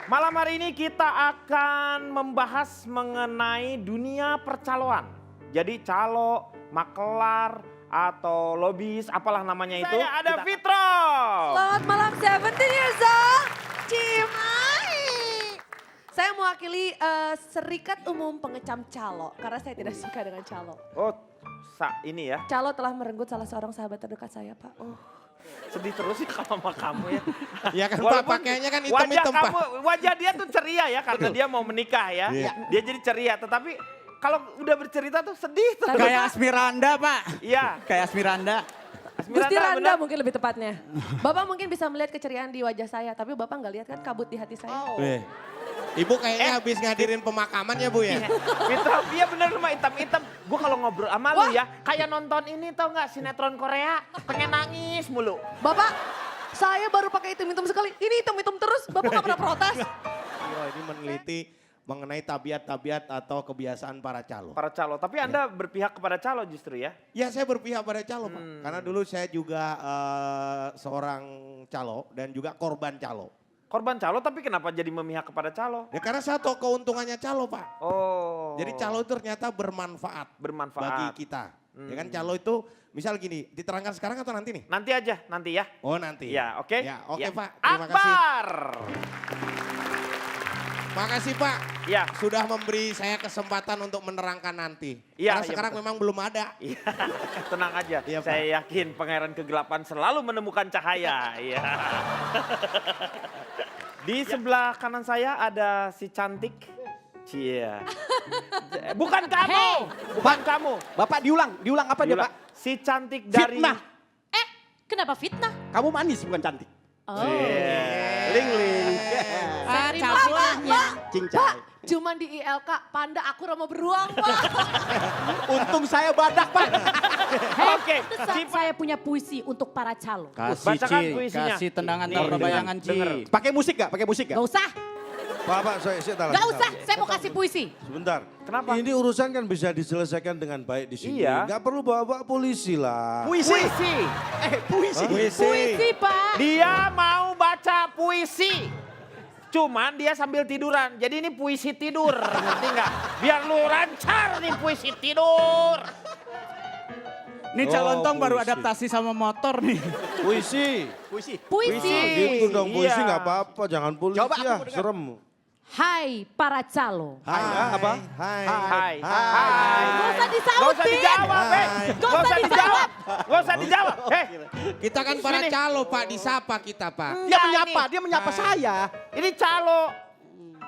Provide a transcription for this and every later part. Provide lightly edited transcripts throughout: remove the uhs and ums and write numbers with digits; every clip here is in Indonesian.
Malam hari ini kita akan membahas mengenai dunia percaloan. Jadi calo, makelar, atau lobis, apalah namanya itu. Saya ada Fitro. Selamat malam 17 years old, Cimai. Saya mewakili Serikat Umum Pengecam Calo karena saya tidak suka dengan calo. Oh, ini ya. Calo telah merenggut salah seorang sahabat terdekat saya, Pak. Sedih terus sih kalau sama kamu ya. Ya kan Pak, pakainya kan hitam-hitam Pak. Wajah dia tuh ceria ya karena dia mau menikah ya. Iya. Dia jadi ceria, tetapi kalau udah bercerita tuh sedih tuh. Kayak Asmiranda Pak. Iya. Kayak Asmiranda. Gusti Randa benar. mungkin lebih tepatnya. Bapak mungkin bisa melihat keceriaan di wajah saya, tapi Bapak nggak lihat kan kabut di hati saya. Ibu kayaknya habis ngadirin pemakaman ya Bu ya? Fitro, iya bener rumah hitam-hitam. Gue kalau ngobrol sama lu ya, kayak nonton ini tau gak sinetron Korea, pengen nangis mulu. Bapak, saya baru pakai hitam-hitam sekali. Ini hitam-hitam terus, Bapak nggak pernah protes. Iya, ini meneliti mengenai tabiat-tabiat atau kebiasaan para calo. Para calo, tapi Anda berpihak kepada calo justru ya? Ya saya berpihak pada calo Pak. Karena dulu saya juga seorang calo dan juga korban calo. Korban calo tapi kenapa jadi memihak kepada calo? Ya karena saya tahu keuntungannya calo Pak. Oh. Jadi calo itu ternyata bermanfaat bermanfaat. bagi kita. Ya kan calo itu misal gini, diterangkan sekarang atau nanti nih? Nanti aja, nanti ya. Oh nanti. Ya, oke. Ya, oke Ya. Pak, terima kasih. Akbar. Makasih Pak. Ya. Sudah memberi saya kesempatan untuk menerangkan nanti. Iya, Karena iya, sekarang betul. memang belum ada. Iya, tenang aja. Iya, Pak. Saya yakin pangeran kegelapan selalu menemukan cahaya. Iya. Di sebelah kanan saya ada si cantik. Cia. Bukan kamu, bukan kamu. Bapak diulang apa dia Pak? Si cantik dari Fitnah. Kenapa fitnah? Kamu manis bukan cantik. Oh. Ling-ling. Pak, Cincai. Cuman di ILK, panda aku Roma beruang, Pak. Untung saya badak Pak. Oke, Saat saya punya puisi untuk para calo. bacakan puisinya. Kasih tendangan Nih, tanpa bayangan denger. Ci. Pakai musik gak? Pakai musik gak? Gak usah, Pak, saya gak usah. Saya mau kasih puisi. Sebentar. Kenapa? Ini urusan kan bisa diselesaikan dengan baik di sini. Iya. Nggak perlu bawa polisi lah. Puisi. Puisi. Puisi, Pak. Dia mau baca puisi. Cuman dia sambil tiduran. Jadi ini puisi tidur, ngerti nggak? Biar lu lancar nih puisi tidur. Ini Oh, Calontong baru puisi. adaptasi sama motor nih. Puisi. Puisi. Puisi. Gitu dong, puisi Iya. nggak apa-apa. Jangan polisi Coba aku ya, mau dengar. serem. Hai para calo. Hai, apa? Hai. Hai. Gak usah Gak disautin. usah dijawab, Gak usah dijawab. Gak usah dijawab. Kita kan para Sini. calo Pak, disapa kita Pak. Dia menyapa saya. Ini calo.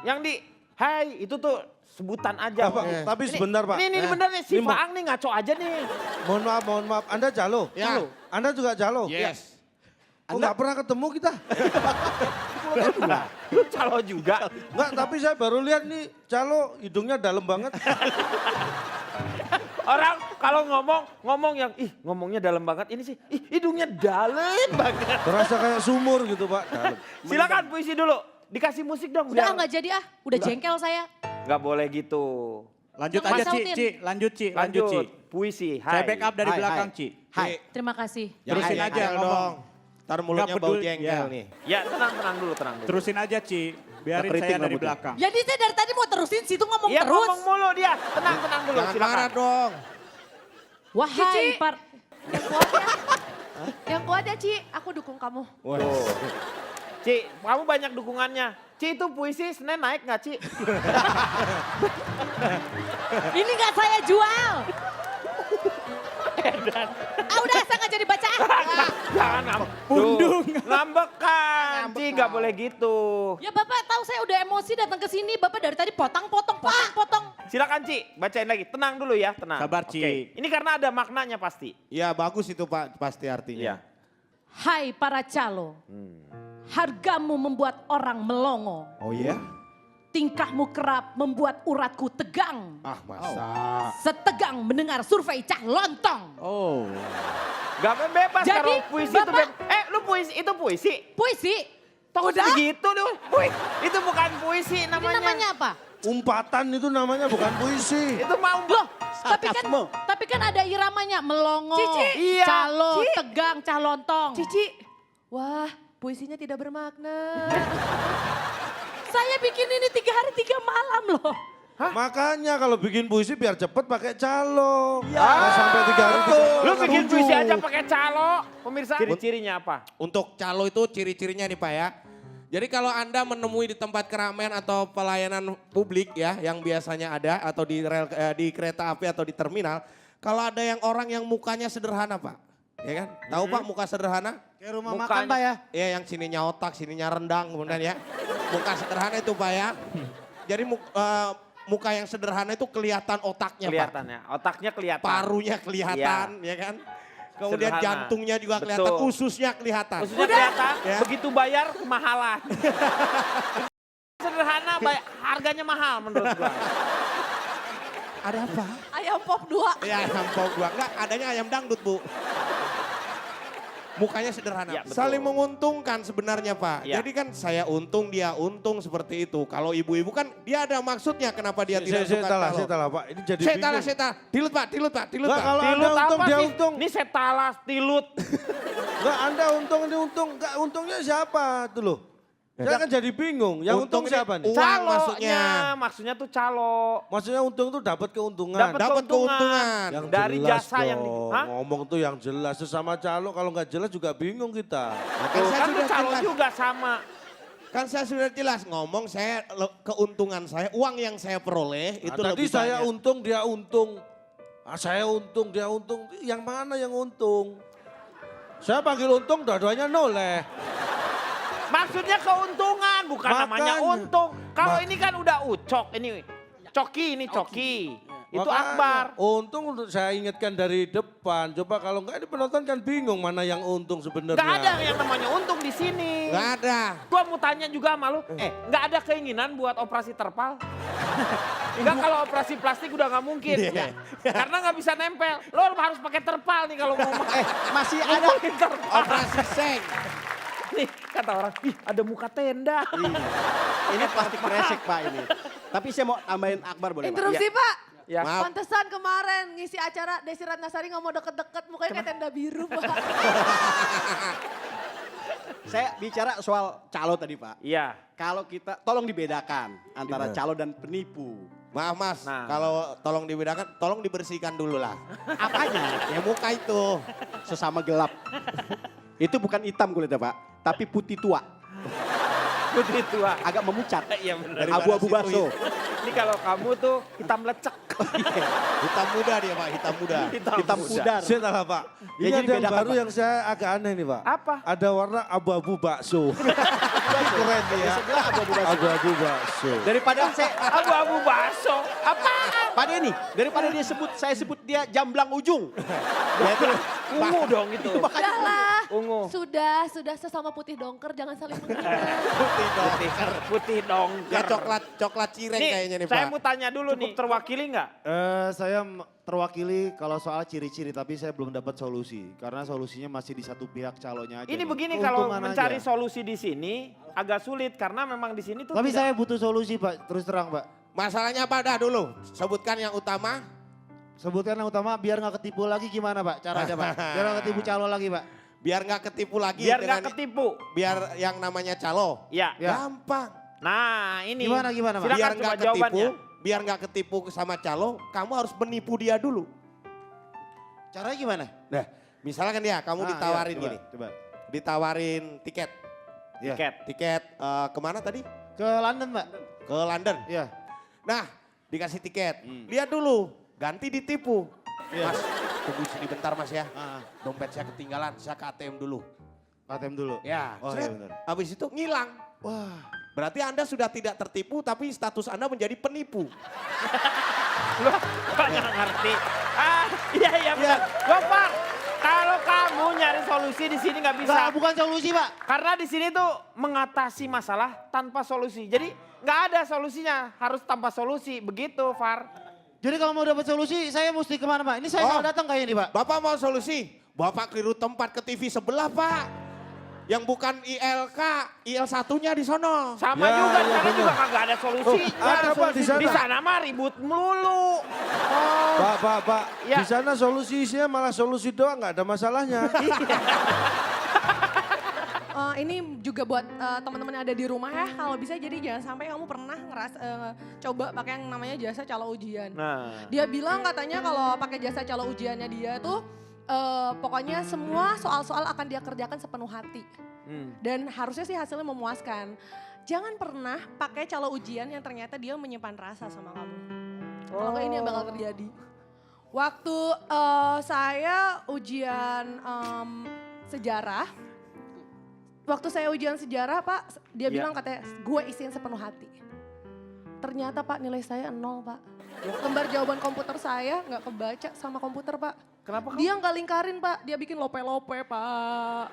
Yang di, hai itu tuh sebutan aja. Apa? Tapi sebentar Pak. Ini bener nih, si Ini Faang nih ngaco aja nih. Mohon maaf. Anda jalo? Ya. Jalo? Anda juga jalo? Yes. Oh, nggak pernah ketemu kita? Lu calo juga. Nggak, tapi saya baru lihat nih calo hidungnya dalam banget. Orang kalau ngomong yang, ngomongnya dalam banget. Ini sih, hidungnya dalam banget. Terasa kayak sumur gitu Pak. Dalam. Silakan puisi dulu. Dikasih musik dong. Udah nggak jadi ah. Udah jengkel saya. Nggak boleh gitu. Lanjut Jangan aja Ci. sautin. Ci. Lanjut Ci. Lanjut Ci. Puisi, Saya hai. backup dari Hai, belakang hai. Ci. Hai. Terima kasih. Terusin Jangan aja jengkel ngomong. dong. Ntar mulutnya Nggak bau peduli, jengkel ya. nih. Ya tenang dulu. Terusin aja Ci. Biarin Keriting saya dari rambutnya. belakang. Jadi saya dari tadi mau terusin situ ngomong Iya terus. ngomong mulu dia. Tenang dulu. Jangan Silakan. marah dong. Wahai Cici. par... Yang kuat ya. Yang kuat ya, Ci. Aku dukung kamu. Tuh. Ci, kamu banyak dukungannya. Ci itu puisi Senin naik nggak Ci? Ini nggak saya jual. Udah saya nggak jadi baca. Jangan ngambek. Pundung. Ngambekan. Ci nggak boleh gitu. Ya Bapak tahu saya udah emosi datang ke sini. Bapak dari tadi potong. Silakan Ci, bacain lagi. Tenang dulu ya, tenang. Sabar, Ci. Oke. Ini karena ada maknanya pasti. Ya bagus itu Pak, pasti Iya. artinya. Hai para calo. Hargamu membuat orang melongo. Oh iya? Tingkahmu kerap membuat uratku tegang. Ah masa. Setegang mendengar survei cah lontong. Oh. Gak bebas Jadi, kalau puisi itu Bapak- bebas. Lu puisi, itu puisi? Puisi. Tunggu segitu dulu. Itu bukan puisi Ini namanya. namanya apa? Umpatan itu namanya bukan puisi. Itu mau Loh, Sarkasme. tapi kan ada iramanya. Melongo, Cici. Iya. calo, Ci. tegang, cah lontong. Cici. Wah, puisinya tidak bermakna. Saya bikin ini 3 hari 3 malam loh. Makanya kalau bikin puisi biar cepet pakai calo. Nggak sampai 3 hari 3 malam. Lu bikin puisi aja pakai calo. Pemirsa, ciri-cirinya apa? Untuk calo itu ciri-cirinya nih Pak ya. Jadi kalau Anda menemui di tempat keramaian atau pelayanan publik ya yang biasanya ada atau di kereta api atau di terminal, kalau ada yang orang yang mukanya sederhana Pak, ya kan? Tahu Pak muka sederhana? Kayak rumah Mukanya- makan Pak ya. Ya yang sininya otak, sininya rendang kemudian ya. Muka sederhana itu Pak ya. Jadi muka yang sederhana itu kelihatan otaknya Pak. Kelihatan ya, otaknya kelihatan. Parunya kelihatan ya kan. Kemudian Sederhana. jantungnya juga kelihatan, Betul. ususnya kelihatan. Maksudnya kelihatan, Ya. begitu bayar kemahalan. Sederhana, harganya mahal menurut gua. Ada apa? Ayam pop 2. Ya ayam pop dua. Enggak, adanya ayam dangdut Bu. Mukanya sederhana. Ya, betul. Saling menguntungkan sebenarnya Pak. Ya. Jadi kan saya untung, dia untung seperti itu. Kalau ibu-ibu kan dia ada maksudnya kenapa dia tidak suka Saya calo. talah Pak. Ini jadi Saya bingung. talah. Tilut Pak. Nggak, kalau Tilut Anda untung apa dia sih? untung. Ini setalas, tilut. Enggak, Anda untung, ini untung. Enggak, untungnya siapa tuh loh? Saya kan jadi bingung. Yang untung ini siapa nih? uang maksudnya. Maksudnya tuh calo. Maksudnya untung tuh dapat keuntungan. Dapat keuntungan. Yang dari jelas jasa yang dong. Hah? Ngomong tuh yang jelas. Sesama calo kalau nggak jelas juga bingung kita. Kan saya Kan tuh sudah calo jelas. juga sama. Kan saya sudah jelas ngomong keuntungan saya, uang yang saya peroleh Nah, itu tadi lebih saya banyak. untung, dia untung. Saya untung, dia untung. Yang mana yang untung? Saya panggil untung, dua-duanya noleh. Maksudnya keuntungan, bukan namanya Makanya. untung. Kalau ini kan udah ucok, ini coki, ini coki. Itu Makanya, akbar. Untung untuk saya ingatkan dari depan. Coba kalau enggak ini penonton kan bingung mana yang untung sebenarnya. Gak ada yang namanya untung di sini. Nggak ada. Gua mau tanya juga sama lu, nggak ada keinginan buat operasi terpal? Enggak, kalau operasi plastik udah nggak mungkin. Iya. Karena nggak bisa nempel. Lo harus pakai terpal nih kalau mau Masih ada. ngomongin terpal. Operasi seng. Nih kata orang, ih ada muka tenda. Ini plastik kresek Pak ini. Tapi saya mau tambahin akbar boleh Pak? Interupsi Pak. Ya. Maaf. Pantesan kemarin ngisi acara Desi Ratnasari nggak mau deket-deket, mukanya kayak tenda biru Pak. Saya bicara soal calo tadi Pak. Iya. Kalau kita, tolong dibedakan antara calo dan penipu. Maaf Mas, Nah. kalau tolong dibedakan, tolong dibersihkan dulu lah. Apanya? Ya muka itu. Sesama gelap. Itu bukan hitam kulitnya Pak, tapi putih tua. Putih tua. Agak memucat. Iya benar. Abu-abu Daripada bakso. Ini kalau kamu tuh hitam lecek. Hitam muda dia Pak, hitam muda. Hitam pudar. Saya tahu Pak. Ya, Ini jadi ada yang bedakan, baru Pak. yang saya agak aneh nih Pak. Apa? Ada warna abu-abu bakso. Keren nih ya. Sebelah abu-abu bakso. Abu-abu bakso. Daripada saya, Abu-abu bakso. Apaan? Pak Denny, daripada dia saya sebut dia jamblang ujung. Ya itu Ungu dong itu. Udahlah. Ungu. Sudah sesama putih dongker jangan saling menghina. Putih dong. Ya coklat cireng kayaknya nih Saya Pak. mau tanya dulu nih, terwakili nggak? Saya terwakili kalau soal ciri-ciri tapi saya belum dapat solusi karena solusinya masih di satu pihak calonnya aja. Ini nih. begini kalau Keuntungan mencari aja. solusi di sini agak sulit karena memang di sini tuh Tapi tidak- saya butuh solusi Pak, terus terang Pak. Masalahnya apa dah dulu? Sebutkan yang utama. Sebutkan yang utama biar nggak ketipu lagi gimana Pak caranya Pak? Biar nggak ketipu calo lagi Pak. Biar nggak ketipu lagi. biar dengan- nggak ketipu. Biar yang namanya calo. Ya. Gampang. Nah ini. Gimana, Pak? Silakan Biar coba nggak jawabannya. biar nggak ketipu sama calo, kamu harus menipu dia dulu. Caranya gimana? Nah, misalkan ya kamu Ah, ditawarin iya, coba, gini. Coba. Ditawarin tiket. Iya. Tiket. Tiket kemana tadi? Ke London Pak. Ke London. Iya. Nah, dikasih tiket. Lihat dulu, ganti ditipu. Iya. Mas, tunggu sini bentar Mas ya. Ah, Dompet saya ketinggalan, saya ke ATM dulu. ATM dulu. Ya, Oh seret. iya benar. Habis itu ngilang. Wah. Berarti Anda sudah tidak tertipu tapi status Anda menjadi penipu. Lo kok nggak ngerti? Iya benar. Gopar, kalau kamu nyari solusi di sini nggak bisa. Nggak, bukan solusi Pak. Karena di sini tuh mengatasi masalah tanpa solusi. Jadi nggak ada solusinya, harus tanpa solusi. Begitu, Far. Jadi kalau mau dapat solusi saya mesti kemana Pak? Ini saya Oh. salah datang kayak ini Pak. Bapak mau solusi? Bapak keliru tempat ke TV sebelah Pak. Yang bukan ILK, IL satunya di sono. Sama Ya, juga, di ya, sana bener. juga kagak ada solusi. ada, Pak, di sana. Di sana mah ribut melulu. Oh. Pak. Ya. Di sana solusi isinya malah solusi doang, nggak ada masalahnya. ini juga buat teman-teman yang ada di rumah ya. Kalau bisa jadi jangan sampai kamu pernah coba pakai yang namanya jasa calo ujian. Nah, Dia bilang katanya kalau pakai jasa calo ujiannya dia tuh pokoknya semua soal-soal akan dia kerjakan sepenuh hati. Dan harusnya sih hasilnya memuaskan. Jangan pernah pakai calo ujian yang ternyata dia menyimpan rasa sama kamu. Kalau enggak ini yang bakal terjadi. Waktu saya ujian sejarah, Pak, dia bilang katanya gue isiin sepenuh hati. Ternyata Pak nilai saya 0 Pak. Lembar jawaban komputer saya nggak kebaca sama komputer Pak. kenapa kamu? Dia nggak lingkarin Pak, dia bikin lope-lope Pak.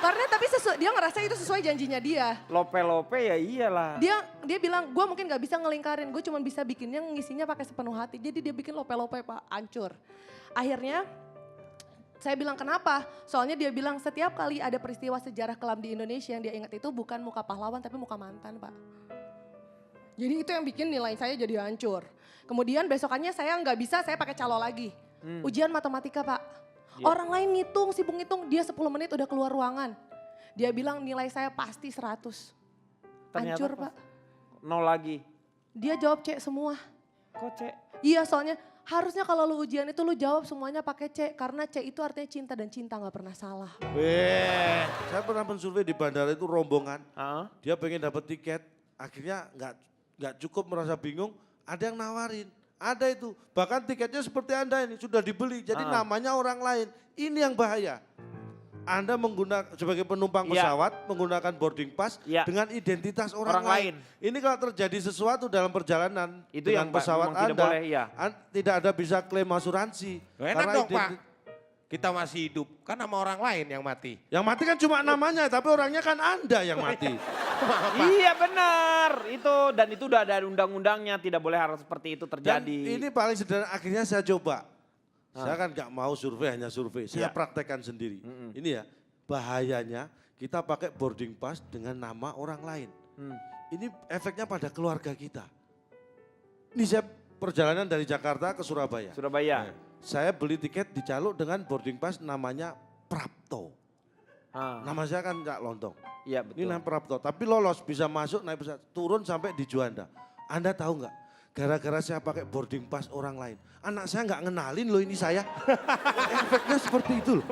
Karena tapi dia ngerasa itu sesuai janjinya dia. Lope-lope ya iyalah. Dia bilang gue mungkin nggak bisa ngelingkarin, gue cuma bisa bikinnya ngisinya pakai sepenuh hati. Jadi dia bikin lope-lope Pak, hancur. Akhirnya saya bilang kenapa? Soalnya dia bilang setiap kali ada peristiwa sejarah kelam di Indonesia yang dia ingat itu bukan muka pahlawan tapi muka mantan Pak. Jadi itu yang bikin nilai saya jadi hancur. Kemudian besokannya saya nggak bisa, saya pakai calo lagi. Ujian matematika Pak. Orang lain ngitung, sibuk ngitung, dia 10 menit udah keluar ruangan. Dia bilang nilai saya pasti 100. Ternyata Hancur pas- Pak. 0 lagi. Dia jawab C semua. Kok Cek? Iya soalnya harusnya kalau lu ujian itu lu jawab semuanya pakai C. Karena C itu artinya cinta dan cinta gak pernah salah. Weh, saya pernah mensurvei di bandara itu rombongan. Heeh. Dia pengen dapat tiket, akhirnya nggak cukup merasa bingung. Ada yang nawarin, ada itu. Bahkan tiketnya seperti Anda ini sudah dibeli, jadi namanya orang lain. Ini yang bahaya. Anda menggunakan sebagai penumpang Iya. pesawat menggunakan boarding pass Iya. dengan identitas orang Orang lain. lain. Ini kalau terjadi sesuatu dalam perjalanan Itu dengan yang pesawat memang tidak Anda, boleh, iya. tidak ada bisa klaim asuransi. Enak dong Pak, kita masih hidup, kan sama orang lain yang mati. Yang mati kan cuma namanya, tapi orangnya kan Anda yang mati. Iya benar. Dan itu udah ada undang-undangnya, tidak boleh hal seperti itu Dan terjadi. ini paling sederhana, akhirnya saya coba. Saya kan nggak mau survei, hanya survei. Saya Iya. praktekkan sendiri. Ini ya, bahayanya kita pakai boarding pass dengan nama orang lain. Ini efeknya pada keluarga kita. Ini saya perjalanan dari Jakarta ke Surabaya. Surabaya. Saya beli tiket di Calo dengan boarding pass namanya Prapto. Ah, Nama saya kan Cak Lontong. iya Ini betul. nama Prapto, tapi lolos bisa masuk naik pesawat, turun sampai di Juanda. Anda tahu nggak? Gara-gara saya pakai boarding pass orang lain. Anak saya nggak ngenalin loh ini saya. Efeknya seperti itu loh.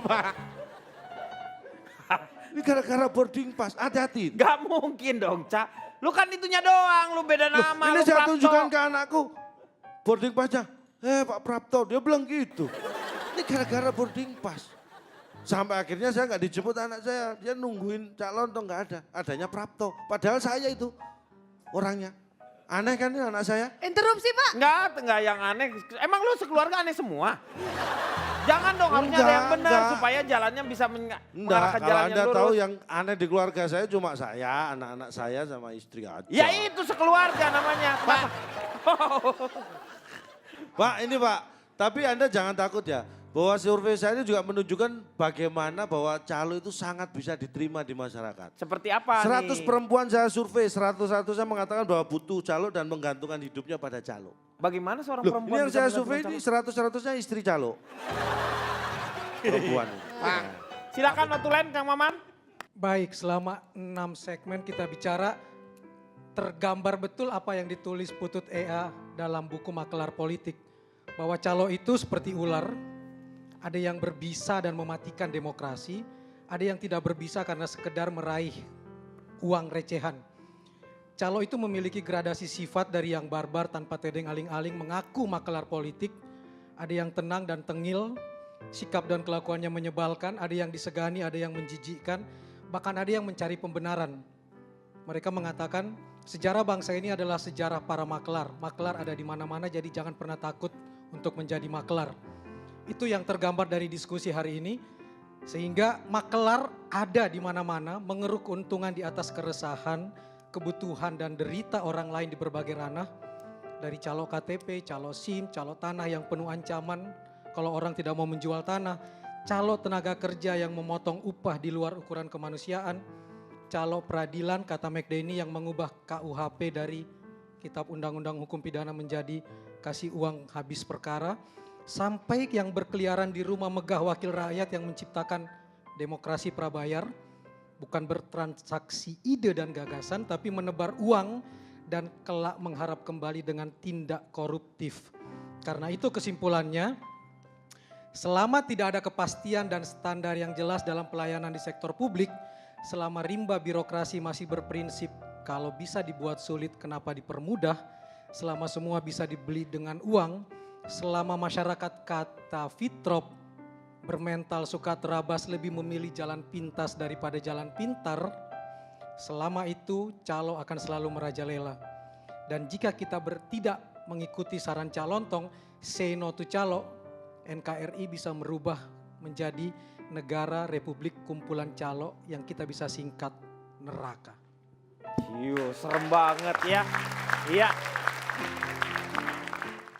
Ini gara-gara boarding pass, hati-hati. Gak mungkin dong, Cak. Lu kan itunya doang, lu beda nama. Ini lu saya Prapto. tunjukkan ke anakku. Boarding passnya, Pak Prapto, dia bilang gitu. Ini gara-gara boarding pass. Sampai akhirnya saya nggak dijemput anak saya, dia nungguin Cak Lontong nggak ada. Adanya Prapto, padahal saya itu orangnya. Aneh kan ini anak saya? Interupsi Pak. Enggak yang aneh. Emang lu sekeluarga aneh semua? Jangan dong, harusnya ada yang benar Enggak. supaya jalannya bisa Enggak, mengarah ke kalau jalan Anda yang lurus. tahu yang aneh di keluarga saya cuma saya, anak-anak saya sama istri aja. Ya itu sekeluarga namanya. Pak. Pak, ini Pak, tapi Anda jangan takut ya. Bahwa survei saya ini juga menunjukkan bagaimana bahwa calo itu sangat bisa diterima di masyarakat. Seperti apa 100 nih? perempuan saya survei, 100 saya mengatakan bahwa butuh calo dan menggantungkan hidupnya pada calo. Bagaimana seorang Loh, perempuan ini yang bisa saya menggantungkan survei ini calon? 100-100-nya istri calo. Perempuan. Pak, silakan notulen Kang Maman. Baik, selama 6 segmen kita bicara tergambar betul apa yang ditulis Putut EA dalam buku Makelar Politik. Bahwa calo itu seperti ular, ada yang berbisa dan mematikan demokrasi, ada yang tidak berbisa karena sekedar meraih uang recehan. Calo itu memiliki gradasi sifat dari yang barbar tanpa tedeng aling-aling mengaku makelar politik, ada yang tenang dan tengil, sikap dan kelakuannya menyebalkan, ada yang disegani, ada yang menjijikkan, bahkan ada yang mencari pembenaran. Mereka mengatakan sejarah bangsa ini adalah sejarah para makelar. Makelar ada di mana-mana, jadi jangan pernah takut untuk menjadi makelar. Itu yang tergambar dari diskusi hari ini. Sehingga makelar ada di mana-mana, mengeruk keuntungan di atas keresahan, kebutuhan dan derita orang lain di berbagai ranah. Dari calo KTP, calo SIM, calo tanah yang penuh ancaman. Kalau orang tidak mau menjual tanah, calo tenaga kerja yang memotong upah di luar ukuran kemanusiaan, calo peradilan kata McDenny yang mengubah KUHP dari Kitab Undang-Undang Hukum Pidana menjadi kasih uang habis perkara, sampai yang berkeliaran di rumah megah wakil rakyat yang menciptakan demokrasi prabayar, bukan bertransaksi ide dan gagasan, tapi menebar uang dan kelak mengharap kembali dengan tindak koruptif. Karena itu kesimpulannya, selama tidak ada kepastian dan standar yang jelas dalam pelayanan di sektor publik, selama rimba birokrasi masih berprinsip kalau bisa dibuat sulit kenapa dipermudah, selama semua bisa dibeli dengan uang, selama masyarakat kata fitrop bermental suka terabas lebih memilih jalan pintas daripada jalan pintar, selama itu calo akan selalu merajalela. Dan jika kita tidak mengikuti saran calontong, say no to calo, NKRI bisa merubah menjadi negara republik kumpulan calo yang kita bisa singkat neraka. Serem banget ya. Iya.